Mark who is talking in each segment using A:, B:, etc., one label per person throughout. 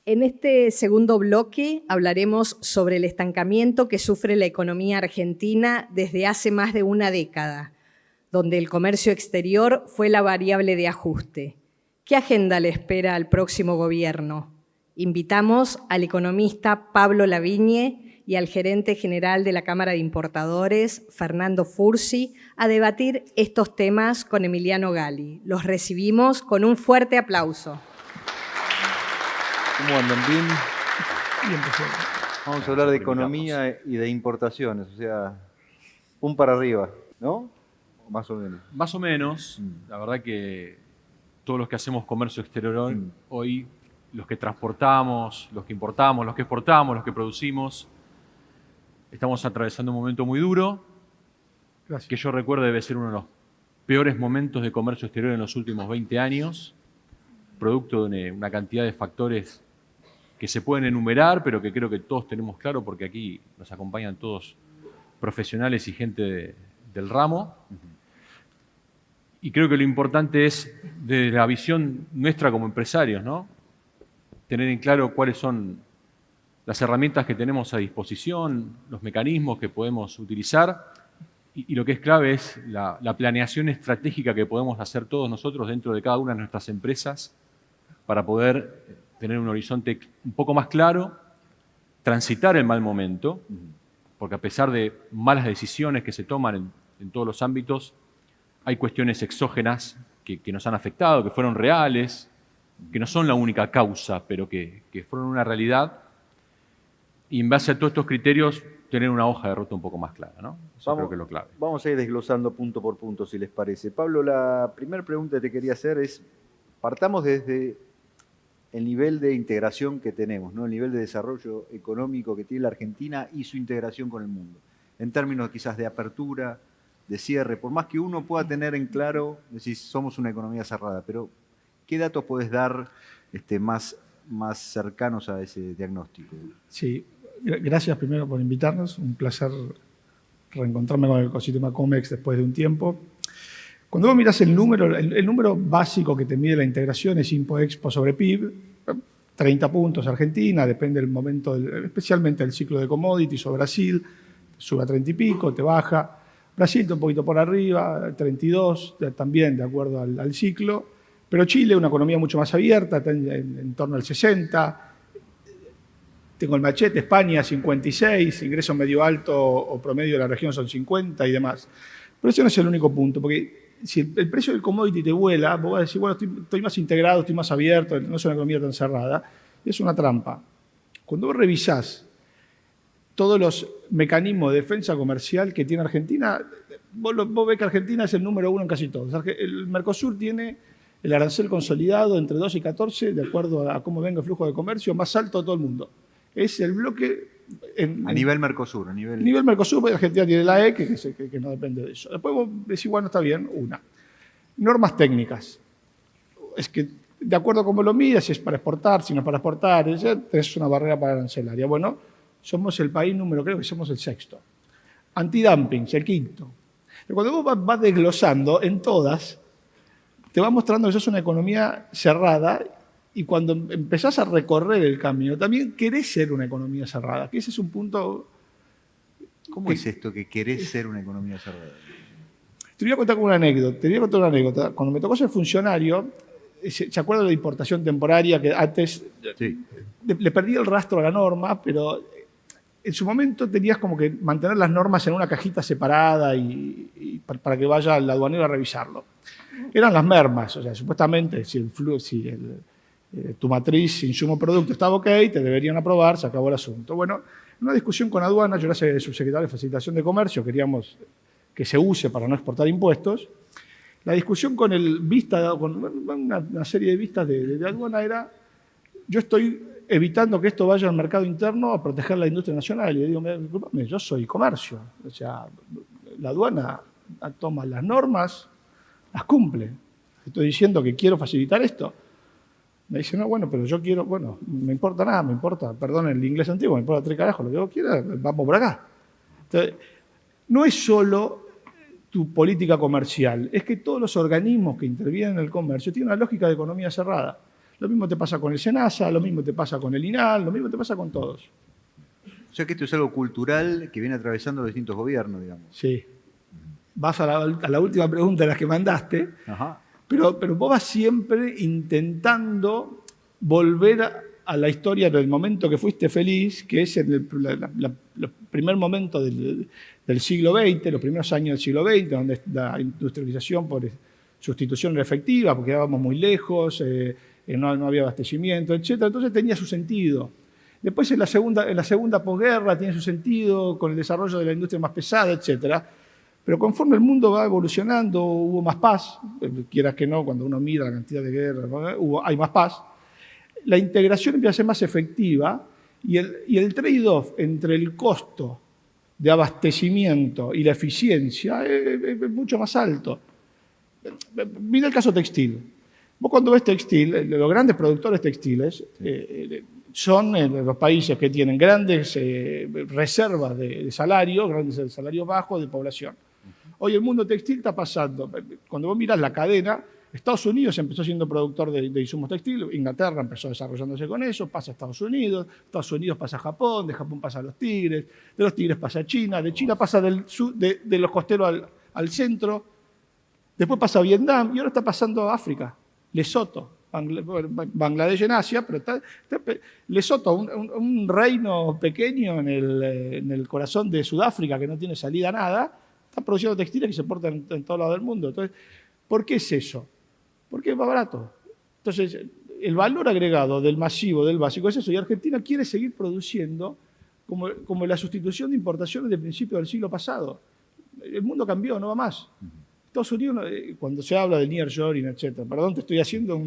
A: En este segundo bloque hablaremos sobre el estancamiento que sufre la economía argentina desde hace más de una década, donde el comercio exterior fue la variable de ajuste. ¿Qué agenda le espera al próximo gobierno? Invitamos al economista Pablo Lavigne y al gerente general de la Cámara de Importadores, Fernando Fursi, a debatir estos temas con Emiliano Gali. Los recibimos con un fuerte aplauso.
B: ¿Cómo andan? ¿Bien?
C: Bien, presidente.
B: Vamos a hablar de economía y de importaciones, o sea, un para arriba, ¿no? Más o menos.
C: Más o menos. La verdad que todos los que hacemos comercio exterior hoy, los que transportamos, los que importamos, los que exportamos, los que producimos, estamos atravesando un momento muy duro.
D: Gracias.
C: Que yo recuerdo debe ser uno de los peores momentos de comercio exterior en los últimos 20 años, producto de una cantidad de factores que se pueden enumerar, pero que creo que todos tenemos claro porque aquí nos acompañan todos profesionales y gente del ramo. Y creo que lo importante es, desde la visión nuestra como empresarios, ¿no?, tener en claro cuáles son las herramientas que tenemos a disposición, los mecanismos que podemos utilizar, y lo que es clave es la planeación estratégica que podemos hacer todos nosotros dentro de cada una de nuestras empresas para poder tener un horizonte un poco más claro, transitar el mal momento, porque a pesar de malas decisiones que se toman en todos los ámbitos, hay cuestiones exógenas que nos han afectado, que fueron reales, que no son la única causa, pero que fueron una realidad, y en base a todos estos criterios, tener una hoja de ruta un poco más clara, ¿no? Eso creo que es lo clave.
B: Vamos a ir desglosando punto por punto, si les parece. Pablo, la primera pregunta que te quería hacer es, partamos desde el nivel de integración que tenemos, ¿no? El nivel de desarrollo económico que tiene la Argentina y su integración con el mundo, en términos quizás de apertura, de cierre, por más que uno pueda tener en claro, decir, somos una economía cerrada, pero ¿qué datos puedes dar más cercanos a ese diagnóstico?
D: Sí, gracias primero por invitarnos, un placer reencontrarme con el ecosistema COMEX después de un tiempo. Cuando vos mirás el número básico que te mide la integración es IMPO-EXPO sobre PIB, 30 puntos Argentina, depende del momento, especialmente del ciclo de commodities, o Brasil, sube a 30 y pico, te baja. Brasil está un poquito por arriba, 32, también de acuerdo al ciclo, pero Chile, una economía mucho más abierta, está en torno al 60. Tengo el machete, España 56, ingreso medio alto o promedio de la región son 50 y demás. Pero ese no es el único punto, porque si el precio del commodity te vuela, vos vas a decir, bueno, estoy más integrado, estoy más abierto, no es una economía tan cerrada. Es una trampa. Cuando vos revisás todos los mecanismos de defensa comercial que tiene Argentina, vos ves que Argentina es el número uno en casi todos. El Mercosur tiene el arancel consolidado entre 2 y 14, de acuerdo a cómo venga el flujo de comercio, más alto de todo el mundo. Es el bloque...
B: a nivel Mercosur. A
D: nivel Mercosur, porque Argentina tiene la E, que no depende de eso. Después vos decís, bueno, está bien, una. Normas técnicas. Es que, de acuerdo a cómo lo midas, si es para exportar, si no es para exportar, tenés una barrera para arancelaria. Bueno, somos el país creo que somos el 6º. Antidumping, el 5º. Cuando vos vas desglosando en todas, te va mostrando que sos una economía cerrada. Y cuando empezás a recorrer el camino, también querés ser una economía cerrada, que ese es un punto...
B: ¿Cómo es esto que querés ser una economía cerrada?
D: Te voy a contar una anécdota. Cuando me tocó ser funcionario, ¿se acuerda de la importación temporaria? Que antes
B: sí,
D: le perdí el rastro a la norma, pero en su momento tenías como que mantener las normas en una cajita separada y para que vaya el aduanero a revisarlo. Eran las mermas, o sea, supuestamente tu matriz, insumo, producto estaba ok, te deberían aprobar, se acabó el asunto. Bueno, en una discusión con aduanas, yo era subsecretario de Facilitación de Comercio, queríamos que se use para no exportar impuestos. La discusión con una serie de vistas de aduana era, yo estoy evitando que esto vaya al mercado interno a proteger la industria nacional. Y yo digo, disculpame, yo soy comercio. O sea, la aduana toma las normas, las cumple. Estoy diciendo que quiero facilitar esto. Me dice, no, bueno, pero yo quiero, bueno, me importa nada, me importa, perdón el inglés antiguo, me importa 3 carajos, lo que vos quieras, vamos por acá. Entonces, no es solo tu política comercial, es que todos los organismos que intervienen en el comercio tienen una lógica de economía cerrada. Lo mismo te pasa con el SENASA, lo mismo te pasa con el INAL, lo mismo te pasa con todos.
B: O sea que esto es algo cultural que viene atravesando los distintos gobiernos, digamos.
D: Sí. Vas a la última pregunta de las que mandaste,
B: Ajá.
D: pero vos vas siempre intentando volver a la historia del momento que fuiste feliz, que es en el primer momento del siglo XX, los primeros años del siglo XX, donde la industrialización por sustitución era efectiva, porque quedábamos muy lejos, no había abastecimiento, etc. Entonces tenía su sentido. Después en la segunda posguerra tiene su sentido con el desarrollo de la industria más pesada, etc. Pero conforme el mundo va evolucionando, hubo más paz, quieras que no, cuando uno mira la cantidad de guerras, hay más paz. La integración empieza a ser más efectiva y el trade-off entre el costo de abastecimiento y la eficiencia es mucho más alto. Mira el caso textil. Vos cuando ves textil, los grandes productores textiles son los países que tienen grandes reservas de salario, grandes salarios bajos de población. Hoy el mundo textil está pasando, cuando vos mirás la cadena, Estados Unidos empezó siendo productor de insumos textiles, Inglaterra empezó desarrollándose con eso, pasa a Estados Unidos pasa a Japón, de Japón pasa a los Tigres, de los Tigres pasa a China, de China pasa de los costeros al centro, después pasa a Vietnam y ahora está pasando a África, Lesoto, Bangladesh en Asia, pero está Lesoto, un reino pequeño en el corazón de Sudáfrica que no tiene salida a nada, está produciendo textiles que se exportan en todo lado del mundo. Entonces, ¿por qué es eso? Porque es más barato. Entonces, el valor agregado del masivo, del básico, es eso. Y Argentina quiere seguir produciendo como la sustitución de importaciones de principios del siglo pasado. El mundo cambió, no va más. Estados Unidos, cuando se habla del nearshoring, etc. Perdón, te estoy haciendo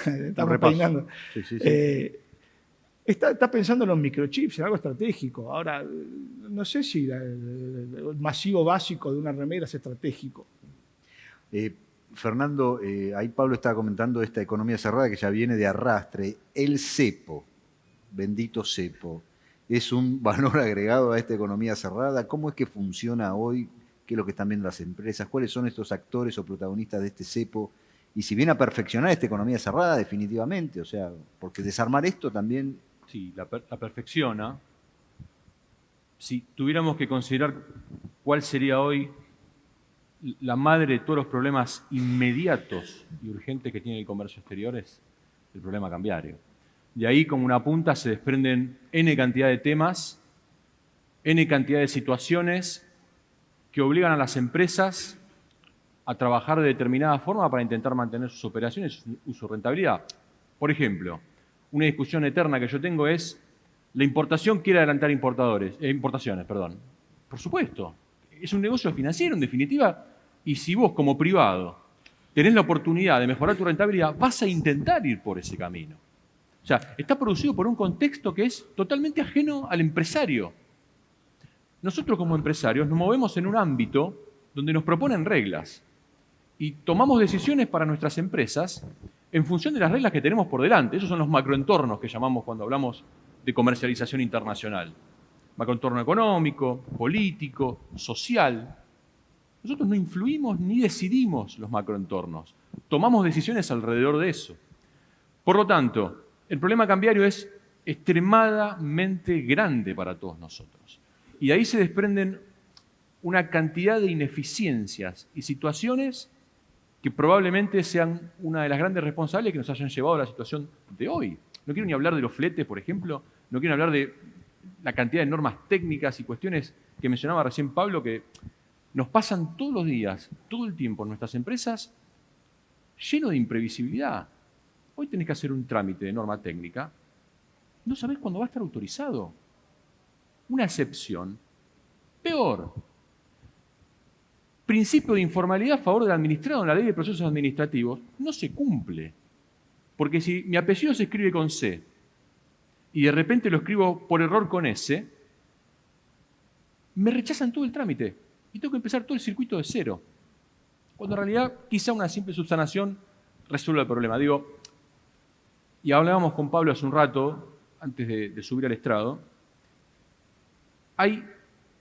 D: estamos peinando.
B: Sí.
D: Está pensando en los microchips, en algo estratégico. Ahora, no sé si el masivo básico de una remera es estratégico.
B: Fernando, ahí Pablo estaba comentando esta economía cerrada que ya viene de arrastre. El cepo, bendito cepo, ¿es un valor agregado a esta economía cerrada? ¿Cómo es que funciona hoy? ¿Qué es lo que están viendo las empresas? ¿Cuáles son estos actores o protagonistas de este cepo? Y si viene a perfeccionar esta economía cerrada, definitivamente, o sea, porque desarmar esto también...
C: Sí, la perfecciona. Si tuviéramos que considerar cuál sería hoy la madre de todos los problemas inmediatos y urgentes que tiene el comercio exterior, es el problema cambiario. De ahí, como una punta, se desprenden N cantidad de temas, N cantidad de situaciones que obligan a las empresas a trabajar de determinada forma para intentar mantener sus operaciones y su rentabilidad. Por ejemplo, una discusión eterna que yo tengo es: la importación quiere adelantar importaciones. Por supuesto, es un negocio financiero en definitiva, y si vos como privado tenés la oportunidad de mejorar tu rentabilidad, vas a intentar ir por ese camino. O sea, está producido por un contexto que es totalmente ajeno al empresario. Nosotros como empresarios nos movemos en un ámbito donde nos proponen reglas y tomamos decisiones para nuestras empresas en función de las reglas que tenemos por delante. Esos son los macroentornos que llamamos cuando hablamos de comercialización internacional. Macroentorno económico, político, social. Nosotros no influimos ni decidimos los macroentornos. Tomamos decisiones alrededor de eso. Por lo tanto, el problema cambiario es extremadamente grande para todos nosotros. Y de ahí se desprenden una cantidad de ineficiencias y situaciones que probablemente sean una de las grandes responsables que nos hayan llevado a la situación de hoy. No quiero ni hablar de los fletes, por ejemplo, no quiero hablar de la cantidad de normas técnicas y cuestiones que mencionaba recién Pablo, que nos pasan todos los días, todo el tiempo en nuestras empresas, lleno de imprevisibilidad. Hoy tenés que hacer un trámite de norma técnica, no sabés cuándo va a estar autorizado. Una excepción. Peor. Principio de informalidad a favor del administrado en la ley de procesos administrativos no se cumple. Porque si mi apellido se escribe con C y de repente lo escribo por error con S, me rechazan todo el trámite y tengo que empezar todo el circuito de cero. Cuando en realidad quizá una simple subsanación resuelva el problema. Y hablábamos con Pablo hace un rato, antes de subir al estrado, hay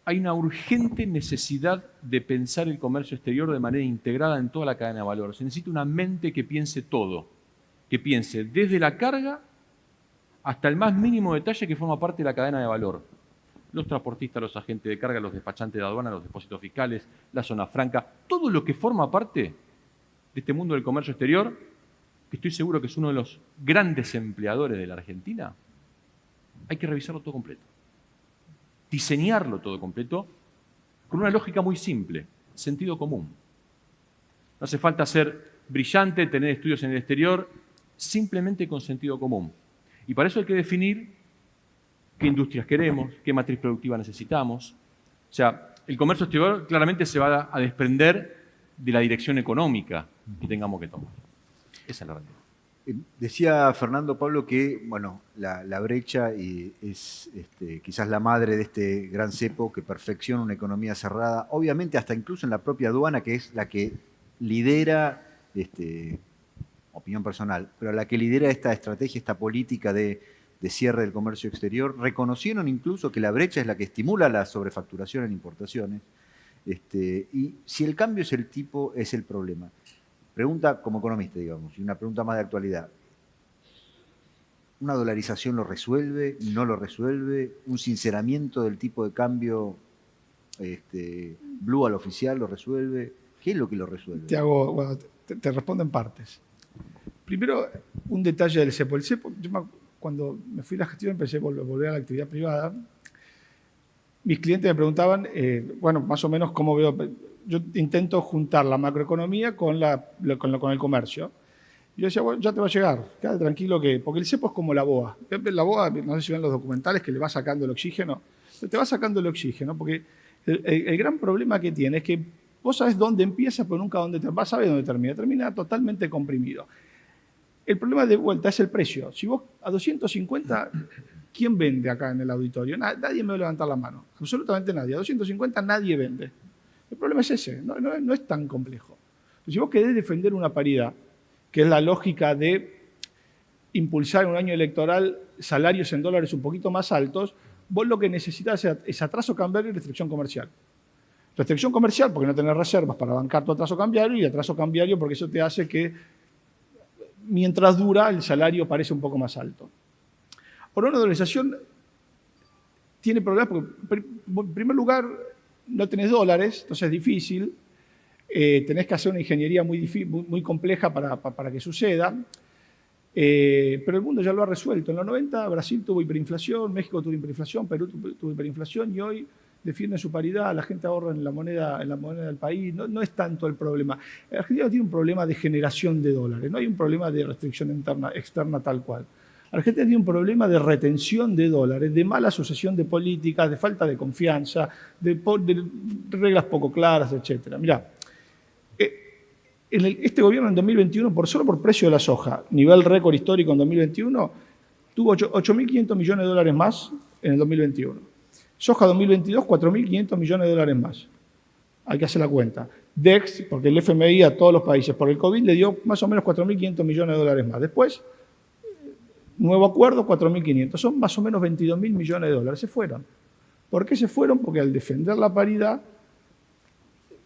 C: una urgente necesidad de pensar el comercio exterior de manera integrada en toda la cadena de valor. Se necesita una mente que piense todo, que piense desde la carga hasta el más mínimo detalle que forma parte de la cadena de valor. Los transportistas, los agentes de carga, los despachantes de aduana, los depósitos fiscales, la zona franca, todo lo que forma parte de este mundo del comercio exterior, que estoy seguro que es uno de los grandes empleadores de la Argentina, hay que revisarlo todo completo. Diseñarlo todo completo con una lógica muy simple, sentido común. No hace falta ser brillante, tener estudios en el exterior, simplemente con sentido común. Y para eso hay que definir qué industrias queremos, qué matriz productiva necesitamos. O sea, el comercio exterior claramente se va a desprender de la dirección económica que tengamos que tomar. Esa es la realidad.
B: Decía Fernando, Pablo, que bueno, la brecha es quizás la madre de este gran cepo que perfecciona una economía cerrada, obviamente hasta incluso en la propia aduana, que es la que lidera, opinión personal, pero la que lidera esta estrategia, esta política de cierre del comercio exterior. Reconocieron incluso que la brecha es la que estimula la sobrefacturación en importaciones. Y si el cambio es el tipo, es el problema. Pregunta como economista, digamos, y una pregunta más de actualidad. ¿Una dolarización lo resuelve? ¿No lo resuelve? ¿Un sinceramiento del tipo de cambio blue al oficial lo resuelve? ¿Qué es lo que lo resuelve?
D: Te respondo en partes. Primero, un detalle del cepo. El cepo, cuando me fui a la gestión empecé a volver a la actividad privada. Mis clientes me preguntaban, más o menos cómo veo. Yo intento juntar la macroeconomía con el comercio. Yo decía, bueno, ya te va a llegar, quédate tranquilo porque el cepo es como la boa. La boa, no sé si ven los documentales, que le va sacando el oxígeno. Te va sacando el oxígeno, porque el gran problema que tiene es que vos sabés dónde empieza, pero nunca dónde vas a ver dónde termina. Termina totalmente comprimido. El problema de vuelta es el precio. Si vos a 250, ¿quién vende acá en el auditorio? Nadie me va a levantar la mano, absolutamente nadie. A 250 nadie vende. El problema es ese, no es tan complejo. Si vos querés defender una paridad, que es la lógica de impulsar en un año electoral salarios en dólares un poquito más altos, vos lo que necesitas es atraso cambiario y restricción comercial. Restricción comercial porque no tenés reservas para bancar tu atraso cambiario, y atraso cambiario porque eso te hace que mientras dura el salario parece un poco más alto. Ahora, una dolarización tiene problemas porque, en primer lugar, no tenés dólares, entonces es difícil. Tenés que hacer una ingeniería muy compleja para que suceda. Pero el mundo ya lo ha resuelto. En los 90 Brasil tuvo hiperinflación, México tuvo hiperinflación, Perú tuvo hiperinflación, y hoy defienden su paridad, la gente ahorra en la moneda del país. No es tanto el problema. Argentina tiene un problema de generación de dólares, no hay un problema de restricción externa tal cual. Argentina tiene un problema de retención de dólares, de mala asociación de políticas, de falta de confianza, de reglas poco claras, etc. Mirá, este gobierno en 2021, solo por precio de la soja, nivel récord histórico en 2021, tuvo 8.500 millones de dólares más en el 2021. Soja 2022, 4.500 millones de dólares más. Hay que hacer la cuenta. DEX, porque el FMI a todos los países por el COVID le dio más o menos 4.500 millones de dólares más. Después, nuevo acuerdo, 4.500. Son más o menos 22.000 millones de dólares. Se fueron. ¿Por qué se fueron? Porque al defender la paridad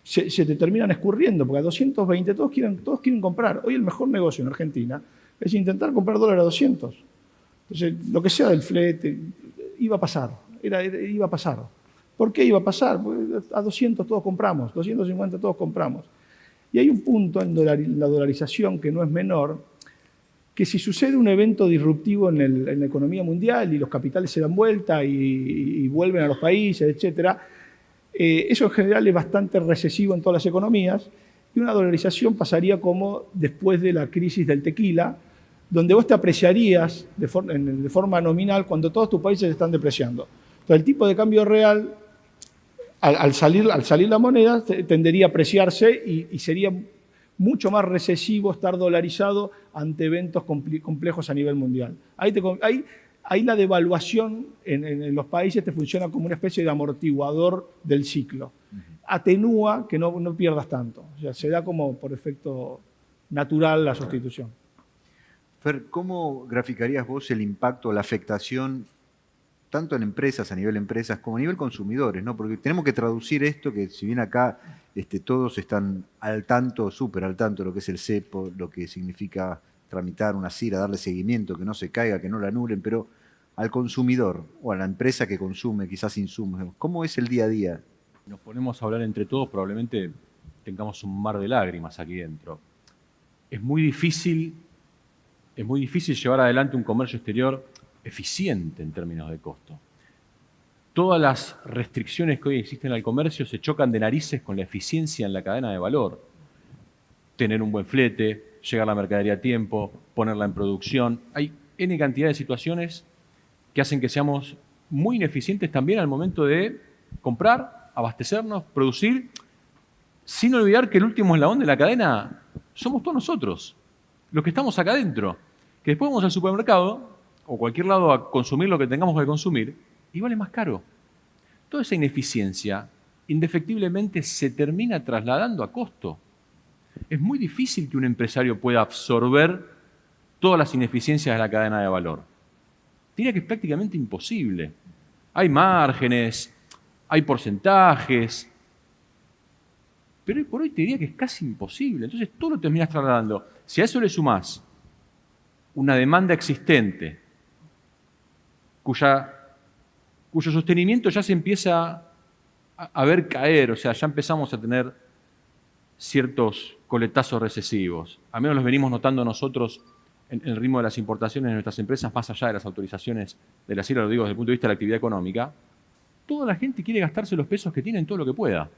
D: se te terminan escurriendo, porque a 220 todos quieren comprar. Hoy el mejor negocio en Argentina es intentar comprar dólar a 200. Entonces, lo que sea del flete, iba a pasar. Iba a pasar. ¿Por qué iba a pasar? Porque a 200 todos compramos, 250 todos compramos. Y hay un punto en la dolarización que no es menor, que si sucede un evento disruptivo en la economía mundial y los capitales se dan vuelta y vuelven a los países, etc., eso en general es bastante recesivo en todas las economías, y una dolarización pasaría como después de la crisis del tequila, donde vos te apreciarías de forma nominal cuando todos tus países están depreciando. Entonces, el tipo de cambio real, al salir la moneda, tendería a apreciarse y sería mucho más recesivo estar dolarizado ante eventos complejos a nivel mundial. Ahí la devaluación en los países te funciona como una especie de amortiguador del ciclo. Atenúa que no pierdas tanto. O sea, se da como por efecto natural la sustitución.
B: Fer, ¿cómo graficarías vos el impacto, la afectación, tanto en empresas, a nivel empresas, como a nivel consumidores, ¿no? Porque tenemos que traducir esto, que si bien acá todos están al tanto, súper al tanto de lo que es el cepo, lo que significa tramitar una CIRA, darle seguimiento, que no se caiga, que no la anulen, pero al consumidor o a la empresa que consume quizás insumos, ¿cómo es el día a día?
C: Nos ponemos a hablar entre todos, probablemente tengamos un mar de lágrimas aquí dentro. Es muy difícil llevar adelante un comercio exterior eficiente en términos de costo. Todas las restricciones que hoy existen al comercio se chocan de narices con la eficiencia en la cadena de valor. Tener un buen flete, llegar la mercadería a tiempo, ponerla en producción. Hay N cantidad de situaciones que hacen que seamos muy ineficientes también al momento de comprar, abastecernos, producir, sin olvidar que el último eslabón de la cadena somos todos nosotros, los que estamos acá adentro, que después vamos al supermercado o cualquier lado a consumir lo que tengamos que consumir y vale más caro. Toda esa ineficiencia indefectiblemente se termina trasladando a costo. Es muy difícil que un empresario pueda absorber todas las ineficiencias de la cadena de valor. Diría que es prácticamente imposible. Hay márgenes, hay porcentajes, pero hoy por hoy te diría que es casi imposible. Entonces todo lo terminas trasladando. Si a eso le sumás una demanda existente, cuyo sostenimiento ya se empieza a ver caer, o sea, ya empezamos a tener ciertos coletazos recesivos. Al menos los venimos notando nosotros en el ritmo de las importaciones de nuestras empresas, más allá de las autorizaciones de la CIRA, lo digo desde el punto de vista de la actividad económica. Toda la gente quiere gastarse los pesos que tiene en todo lo que pueda.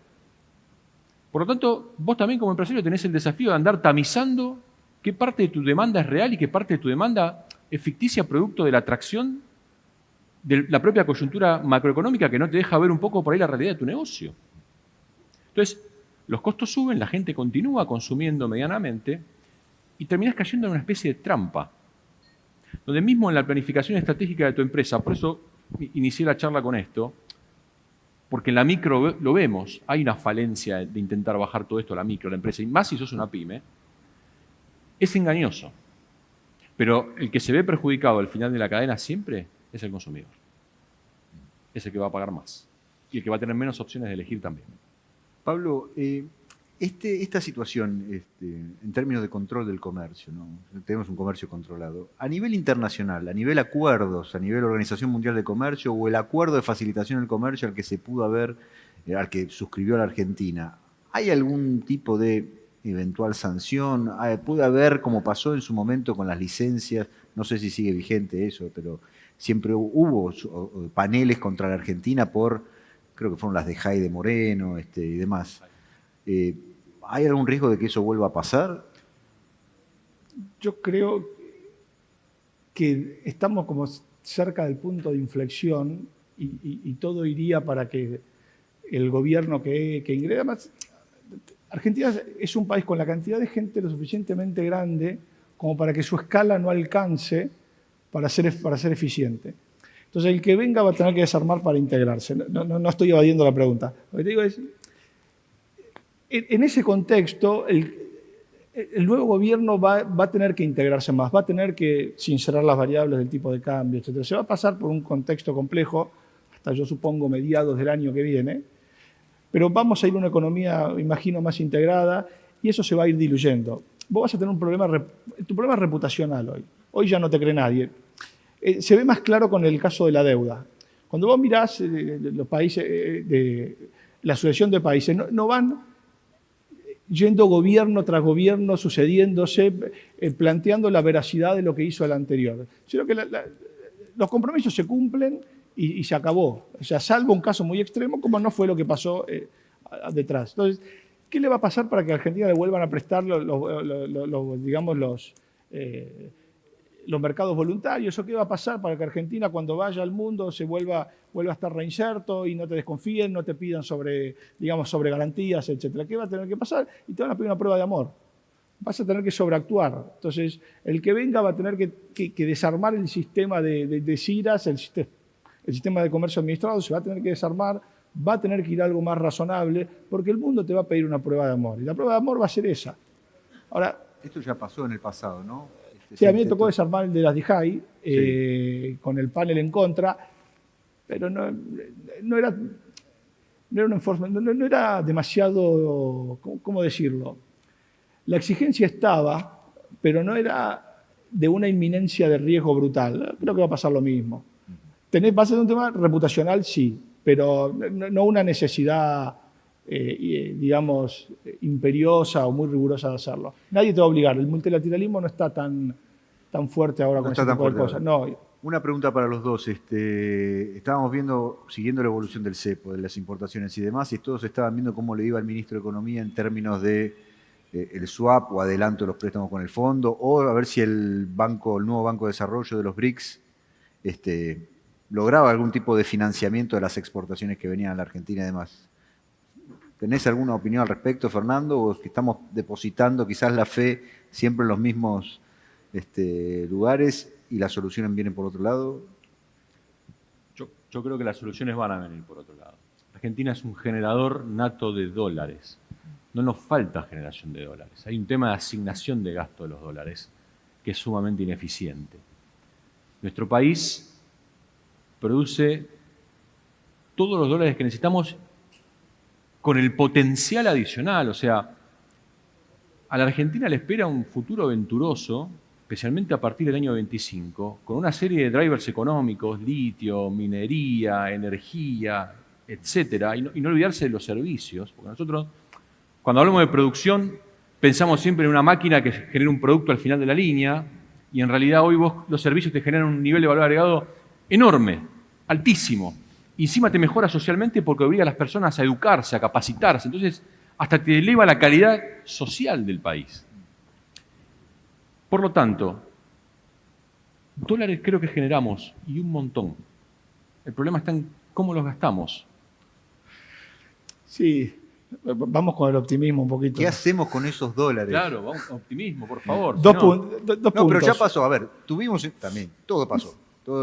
C: Por lo tanto, vos también como empresario tenés el desafío de andar tamizando qué parte de tu demanda es real y qué parte de tu demanda es ficticia producto de la atracción de la propia coyuntura macroeconómica que no te deja ver un poco por ahí la realidad de tu negocio. Entonces, los costos suben, la gente continúa consumiendo medianamente y terminás cayendo en una especie de trampa, donde mismo en la planificación estratégica de tu empresa, por eso inicié la charla con esto, porque en la micro lo vemos, hay una falencia de intentar bajar todo esto a la micro, la empresa, y más si sos una pyme, es engañoso. Pero el que se ve perjudicado al final de la cadena siempre es el consumidor. Es el que va a pagar más y el que va a tener menos opciones de elegir también.
B: Pablo, esta situación en términos de control del comercio, ¿no? Tenemos un comercio controlado, a nivel internacional, a nivel acuerdos, a nivel Organización Mundial de Comercio o el acuerdo de facilitación del comercio al que se pudo haber, al que suscribió la Argentina, ¿hay algún tipo de eventual sanción? ¿Puede haber, como pasó en su momento con las licencias, no sé si sigue vigente eso, pero siempre hubo paneles contra la Argentina por, creo que fueron las de Jaime Moreno y demás? ¿Hay algún riesgo de que eso vuelva a pasar?
D: Yo creo que estamos como cerca del punto de inflexión y todo iría para que el gobierno que ingresa. Además, Argentina es un país con la cantidad de gente lo suficientemente grande como para que su escala no alcance para ser eficiente. Entonces, el que venga va a tener que desarmar para integrarse. No estoy evadiendo la pregunta. Lo que te digo es, en ese contexto, el nuevo gobierno va a tener que integrarse más, va a tener que sincerar las variables del tipo de cambio, etc. Se va a pasar por un contexto complejo, hasta yo supongo mediados del año que viene, pero vamos a ir a una economía, imagino, más integrada y eso se va a ir diluyendo. Vos vas a tener un problema, tu problema es reputacional hoy. Hoy ya no te cree nadie. Se ve más claro con el caso de la deuda. Cuando vos mirás los países, la asociación de países, no van yendo gobierno tras gobierno, sucediéndose, planteando la veracidad de lo que hizo el anterior. Sino que los compromisos se cumplen y se acabó. O sea, salvo un caso muy extremo, como no fue lo que pasó detrás. Entonces, ¿qué le va a pasar para que a Argentina le vuelvan a prestar los mercados voluntarios? ¿O qué va a pasar para que Argentina, cuando vaya al mundo, se vuelva a estar reinserto y no te desconfíen, no te pidan sobre garantías, etcétera? ¿Qué va a tener que pasar? Y te van a pedir una prueba de amor. Vas a tener que sobreactuar. Entonces, el que venga va a tener que desarmar el sistema de CIRAS, el sistema de comercio administrado, se va a tener que desarmar, va a tener que ir a algo más razonable, porque el mundo te va a pedir una prueba de amor. Y la prueba de amor va a ser esa. Ahora,
B: esto ya pasó en el pasado, ¿no?
D: Sí, a mí me tocó desarmar el de las DIJAI, con el panel en contra, pero no era un enforcement, no era demasiado, ¿cómo decirlo? La exigencia estaba, pero no era de una inminencia de riesgo brutal. Creo que va a pasar lo mismo. ¿Va a ser un tema reputacional? Sí, pero no una necesidad, digamos, imperiosa o muy rigurosa de hacerlo. Nadie te va a obligar. El multilateralismo no está tan fuerte ahora con ese tipo de cosas. No.
B: Una pregunta para los dos. Estábamos siguiendo la evolución del cepo, de las importaciones y demás, y todos estaban viendo cómo le iba al ministro de Economía en términos de el swap o adelanto de los préstamos con el fondo, o a ver si el nuevo Banco de Desarrollo de los BRICS lograba algún tipo de financiamiento de las exportaciones que venían a la Argentina y demás. ¿Tenés alguna opinión al respecto, Fernando? ¿O es que estamos depositando quizás la fe siempre en los mismos lugares y las soluciones vienen por otro lado?
C: Yo creo que las soluciones van a venir por otro lado. Argentina es un generador nato de dólares. No nos falta generación de dólares. Hay un tema de asignación de gasto de los dólares que es sumamente ineficiente. Nuestro país produce todos los dólares que necesitamos con el potencial adicional. O sea, a la Argentina le espera un futuro venturoso, especialmente a partir del año 25, con una serie de drivers económicos, litio, minería, energía, etcétera, y no olvidarse de los servicios, porque nosotros, cuando hablamos de producción, pensamos siempre en una máquina que genera un producto al final de la línea, y en realidad hoy los servicios te generan un nivel de valor agregado enorme, altísimo. Y encima te mejora socialmente porque obliga a las personas a educarse, a capacitarse. Entonces, hasta te eleva la calidad social del país. Por lo tanto, dólares creo que generamos, y un montón. El problema está en cómo los gastamos.
D: Sí, vamos con el optimismo un poquito.
B: ¿Qué hacemos con esos dólares?
C: Claro, vamos con optimismo, por favor.
D: Dos puntos.
B: Pero ya pasó. A ver, tuvimos también, todo pasó.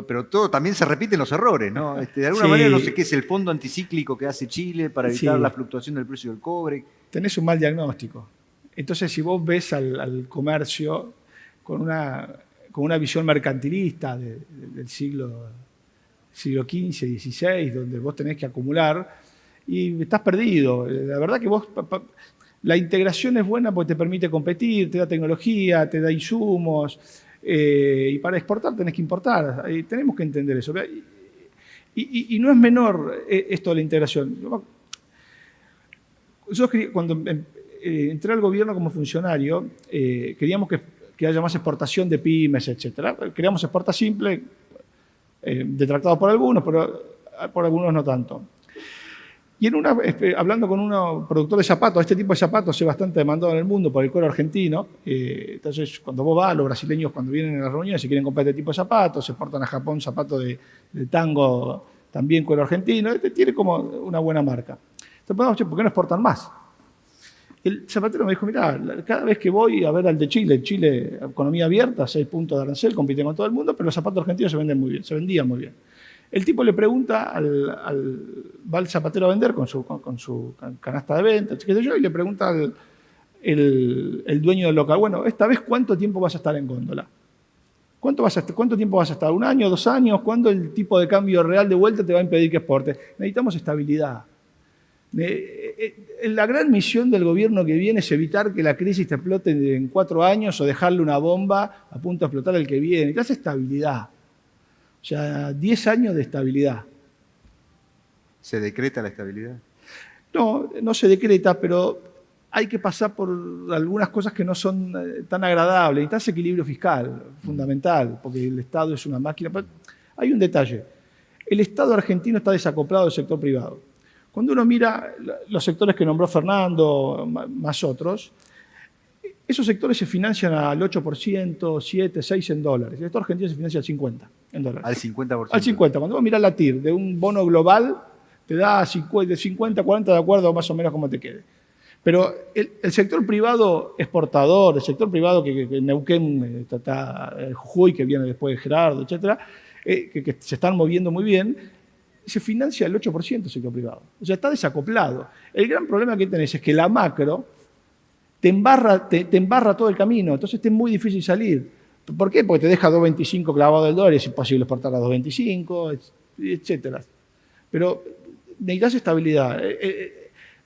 B: Pero todo también se repiten los errores, ¿no? De alguna manera no sé qué es el fondo anticíclico que hace Chile para evitar la fluctuación del precio del cobre.
D: Tenés un mal diagnóstico. Entonces, si vos ves al comercio con una visión mercantilista del siglo XV, XVI, donde vos tenés que acumular y estás perdido. La verdad que la integración es buena porque te permite competir, te da tecnología, te da insumos, y para exportar tenés que importar. Tenemos que entender eso. Y no es menor esto de la integración. Yo cuando entré al gobierno como funcionario, queríamos que haya más exportación de pymes, etc. Queríamos exporta simple, detractados por algunos, pero por algunos no tanto. Y hablando con un productor de zapatos, este tipo de zapatos es bastante demandado en el mundo por el cuero argentino. Entonces, cuando vos vas, los brasileños cuando vienen a las reuniones se quieren comprar este tipo de zapatos, se exportan a Japón zapatos de tango, también cuero argentino. Tiene como una buena marca. Entonces, ¿por qué no exportan más? El zapatero me dijo, mira, cada vez que voy a ver al de Chile, economía abierta, 6 puntos de arancel, compiten con todo el mundo, pero los zapatos argentinos se vendían muy bien. El tipo le pregunta va al zapatero a vender con su canasta de ventas, qué sé yo, y le pregunta el dueño del local, bueno, esta vez, ¿cuánto tiempo vas a estar en góndola? ¿Cuánto tiempo vas a estar? ¿1 año, 2 años? ¿Cuándo el tipo de cambio real de vuelta te va a impedir que exportes? Necesitamos estabilidad. La gran misión del gobierno que viene es evitar que la crisis te explote en 4 años o dejarle una bomba a punto de explotar el que viene. Necesitas estabilidad. O sea, 10 años de estabilidad.
B: ¿Se decreta la estabilidad?
D: No se decreta, pero hay que pasar por algunas cosas que no son tan agradables. Necesitas equilibrio fiscal, fundamental, porque el Estado es una máquina. Hay un detalle. El Estado argentino está desacoplado del sector privado. Cuando uno mira los sectores que nombró Fernando, más otros, esos sectores se financian al 8%, 7, 6 en dólares. El Estado argentino se financia al 50% en dólares.
B: Al 50%.
D: Al 50%. Cuando vos mirás la TIR de un bono global, te da de 50 a 40 de acuerdo más o menos como te quede. Pero el sector privado exportador, el sector privado que Neuquén, Jujuy, que viene después de Gerardo, etcétera, que se están moviendo muy bien, se financia el 8% del sector privado. O sea, está desacoplado. El gran problema que tenés es que la macro te embarra todo el camino, entonces es muy difícil salir. ¿Por qué? Porque te deja 2.25 clavado del dólar y es imposible exportar a 2.25, etcétera. Pero necesitas estabilidad.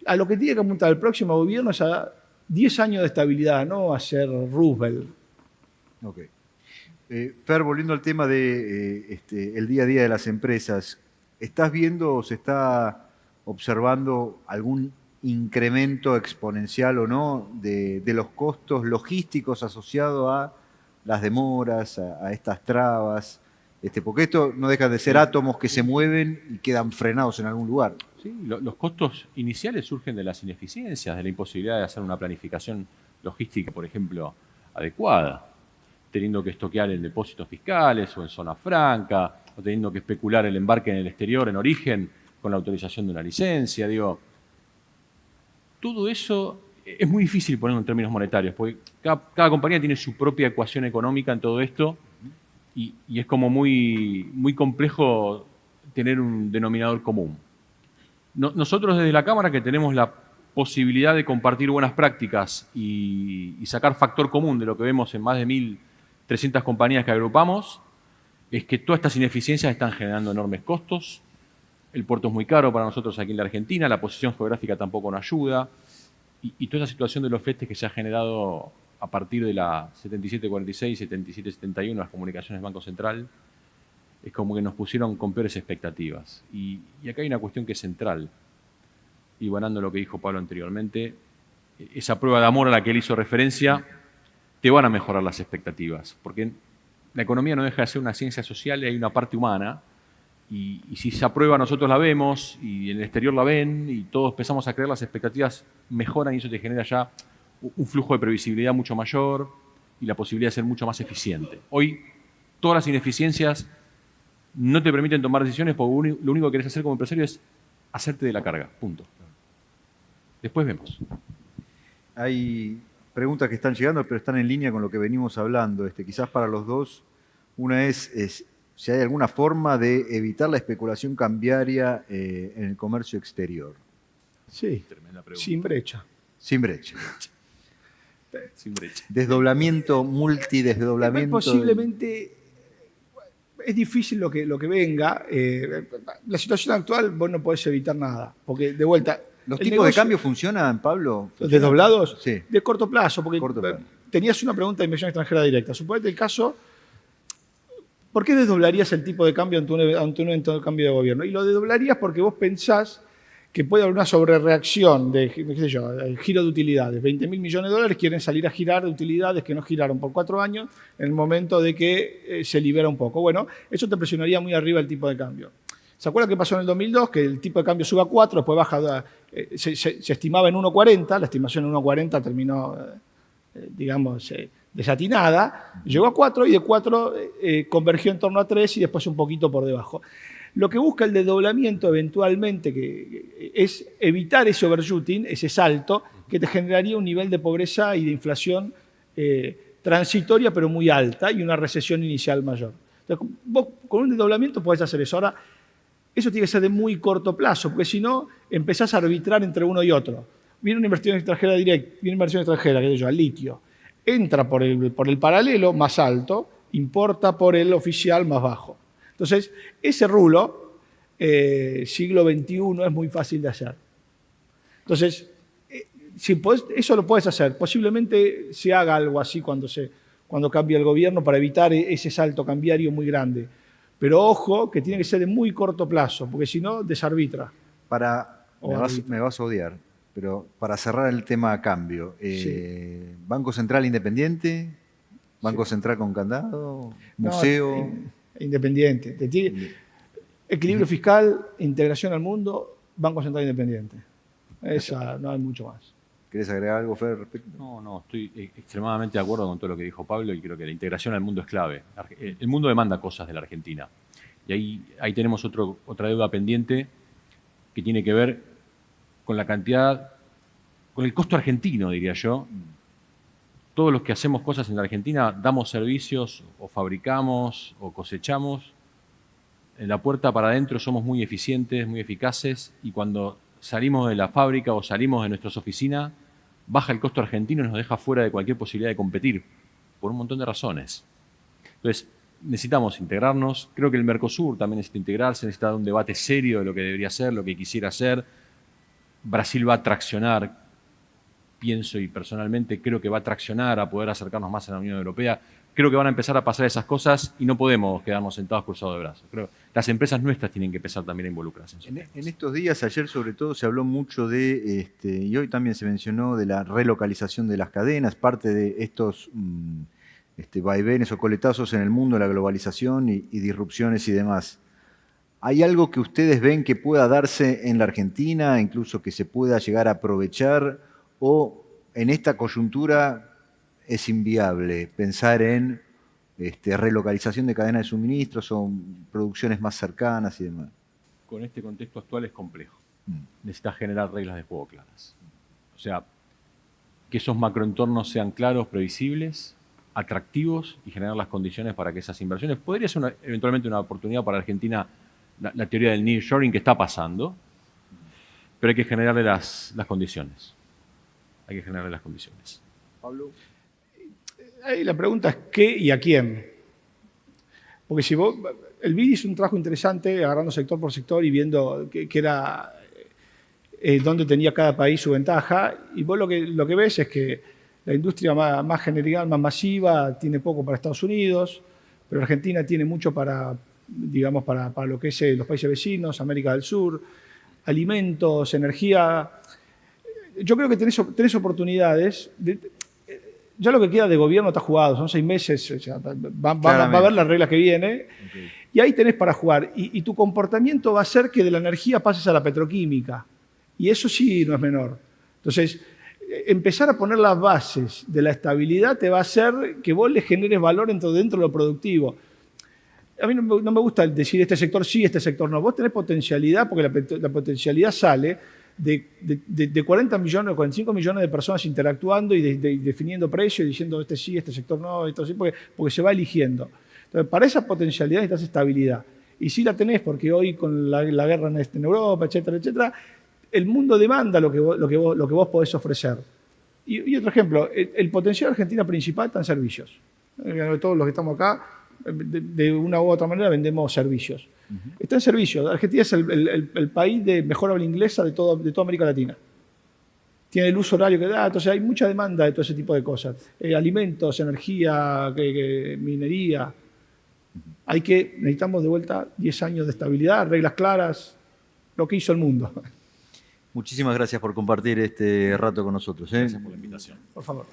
D: A lo que tiene que apuntar el próximo gobierno es a 10 años de estabilidad, no a ser Roosevelt.
B: Ok. Fer, volviendo al tema de el día a día de las empresas, ¿estás viendo o se está observando algún incremento exponencial o no de los costos logísticos asociados a las demoras, a estas trabas? Porque esto no dejan de ser átomos que se mueven y quedan frenados en algún lugar.
C: Sí, los costos iniciales surgen de las ineficiencias, de la imposibilidad de hacer una planificación logística, por ejemplo, adecuada, teniendo que estoquear en depósitos fiscales o en zona franca, o teniendo que especular el embarque en el exterior, en origen, con la autorización de una licencia. Todo eso es muy difícil ponerlo en términos monetarios, porque cada compañía tiene su propia ecuación económica en todo esto y es como muy complejo tener un denominador común. Nosotros desde la Cámara, que tenemos la posibilidad de compartir buenas prácticas y sacar factor común de lo que vemos en más de 1.300 compañías que agrupamos, es que todas estas ineficiencias están generando enormes costos. El puerto es muy caro para nosotros aquí en la Argentina, la posición geográfica tampoco nos ayuda, y toda esa situación de los fletes que se ha generado a partir de la 7746, 7771, las comunicaciones Banco Central, es como que nos pusieron con peores expectativas. Y acá hay una cuestión que es central, y igualando lo que dijo Pablo anteriormente, esa prueba de amor a la que él hizo referencia, te van a mejorar las expectativas, porque la economía no deja de ser una ciencia social y hay una parte humana, y si esa prueba nosotros la vemos y en el exterior la ven y todos empezamos a creer, las expectativas mejoran y eso te genera ya un flujo de previsibilidad mucho mayor y la posibilidad de ser mucho más eficiente. Hoy todas las ineficiencias no te permiten tomar decisiones porque lo único que querés hacer como empresario es hacerte de la carga, punto. Después vemos.
B: Hay preguntas que están llegando, pero están en línea con lo que venimos hablando. Quizás para los dos, una es si hay alguna forma de evitar la especulación cambiaria en el comercio exterior.
D: Sí, sin brecha.
B: Sin brecha.
C: Sin brecha.
B: Desdoblamiento, multidesdoblamiento.
D: Posiblemente es difícil lo que venga. La situación actual vos no podés evitar nada, porque de vuelta...
B: ¿Los tipos de cambio funcionan, Pablo?
D: ¿Los desdoblados?
B: Sí.
D: De corto plazo, porque
B: Corto plazo.
D: Tenías una pregunta de inversión extranjera directa. Suponete el caso, ¿por qué desdoblarías el tipo de cambio ante un evento de cambio de gobierno? Y lo desdoblarías porque vos pensás que puede haber una sobrereacción de, qué sé yo, el giro de utilidades. 20.000 millones de dólares quieren salir a girar de utilidades que no giraron por 4 años en el momento de que se libera un poco. Bueno, eso te presionaría muy arriba el tipo de cambio. ¿Se acuerdan qué pasó en el 2002? Que el tipo de cambio sube a 4, después baja, se estimaba en 1,40, la estimación en 1,40 terminó, digamos, desatinada, llegó a 4 y de 4 convergió en torno a 3 y después un poquito por debajo. Lo que busca el desdoblamiento eventualmente que es evitar ese overshooting, ese salto, que te generaría un nivel de pobreza y de inflación transitoria pero muy alta y una recesión inicial mayor. Entonces, vos con un desdoblamiento podés hacer eso. Ahora, eso tiene que ser de muy corto plazo, porque si no, empezás a arbitrar entre uno y otro. Viene una inversión extranjera directa, viene una inversión extranjera, qué sé yo, al litio. Entra por el paralelo más alto, importa por el oficial más bajo. Entonces, ese rulo, siglo XXI, es muy fácil de hacer. Entonces, eso lo puedes hacer. Posiblemente se haga algo así cuando cambie el gobierno para evitar ese salto cambiario muy grande. Pero ojo, que tiene que ser de muy corto plazo, porque si no, desarbitra.
B: Me vas a odiar, pero para cerrar el tema cambio,
D: Sí.
B: ¿Banco Central independiente? ¿Banco Central con candado? ¿Museo?
D: No, independiente. Equilibrio fiscal, integración al mundo, Banco Central independiente. Esa, no hay mucho más.
B: ¿Querés agregar algo, Fer, al respecto?
C: No, estoy extremadamente de acuerdo con todo lo que dijo Pablo y creo que la integración al mundo es clave. El mundo demanda cosas de la Argentina y ahí tenemos otra deuda pendiente que tiene que ver con la cantidad, con el costo argentino, diría yo. Todos los que hacemos cosas en la Argentina damos servicios o fabricamos o cosechamos. En la puerta para adentro somos muy eficientes, muy eficaces y cuando salimos de la fábrica o salimos de nuestras oficinas, baja el costo argentino y nos deja fuera de cualquier posibilidad de competir, por un montón de razones. Entonces, necesitamos integrarnos. Creo que el Mercosur también necesita integrarse, necesita dar un debate serio de lo que debería ser, lo que quisiera hacer. Brasil va a traccionar pienso y personalmente creo que va a traccionar a poder acercarnos más a la Unión Europea. Creo que van a empezar a pasar esas cosas y no podemos quedarnos sentados cruzados de brazos. Creo que las empresas nuestras tienen que empezar también a involucrarse.
B: En estos días, ayer sobre todo, se habló mucho de, y hoy también se mencionó, de la relocalización de las cadenas, parte de estos vaivenes o coletazos en el mundo, la globalización y disrupciones y demás. ¿Hay algo que ustedes ven que pueda darse en la Argentina, incluso que se pueda llegar a aprovechar, o en esta coyuntura es inviable pensar en relocalización de cadenas de suministros o producciones más cercanas y demás?
C: Con este contexto actual es complejo. Necesitas generar reglas de juego claras. O sea, que esos macroentornos sean claros, previsibles, atractivos y generar las condiciones para que esas inversiones... Podría ser eventualmente una oportunidad para Argentina, la teoría del nearshoring que está pasando, pero hay que generarle las condiciones. Hay que generarle las condiciones.
B: Pablo.
D: Ahí la pregunta es ¿qué y a quién? Porque si vos, el BID hizo un trabajo interesante agarrando sector por sector y viendo qué era, dónde tenía cada país su ventaja, y vos lo que ves es que la industria más general, más masiva, tiene poco para Estados Unidos, pero Argentina tiene mucho para, digamos, para lo que es los países vecinos, América del Sur, alimentos, energía. Yo creo que tenés oportunidades. Ya lo que queda de gobierno está jugado, son 6 meses, o sea, va a ver las reglas que viene, okay. Y ahí tenés para jugar. Y tu comportamiento va a ser que de la energía pases a la petroquímica, y eso sí no es menor. Entonces, empezar a poner las bases de la estabilidad te va a hacer que vos le generes valor dentro de lo productivo. A mí no me gusta decir este sector sí, este sector no. Vos tenés potencialidad, porque la potencialidad sale de 40 millones o 45 millones de personas interactuando y definiendo precios y diciendo este sí, este sector no, esto sí, porque se va eligiendo. Entonces, para esa potencialidad necesitas estabilidad. Y sí la tenés, porque hoy con la guerra en Europa, etcétera, etcétera, el mundo demanda lo que vos podés ofrecer. Y otro ejemplo, el potencial de Argentina principal está en servicios. Todos los que estamos acá, de una u otra manera, vendemos servicios. Está en servicios. Argentina es el país de mejor habla inglesa de toda América Latina. Tiene el uso horario que da, entonces hay mucha demanda de todo ese tipo de cosas. Alimentos, energía, minería. Necesitamos de vuelta 10 años de estabilidad, reglas claras, lo que hizo el mundo.
B: Muchísimas gracias por compartir este rato con nosotros.
C: Gracias por la invitación.
D: Por favor.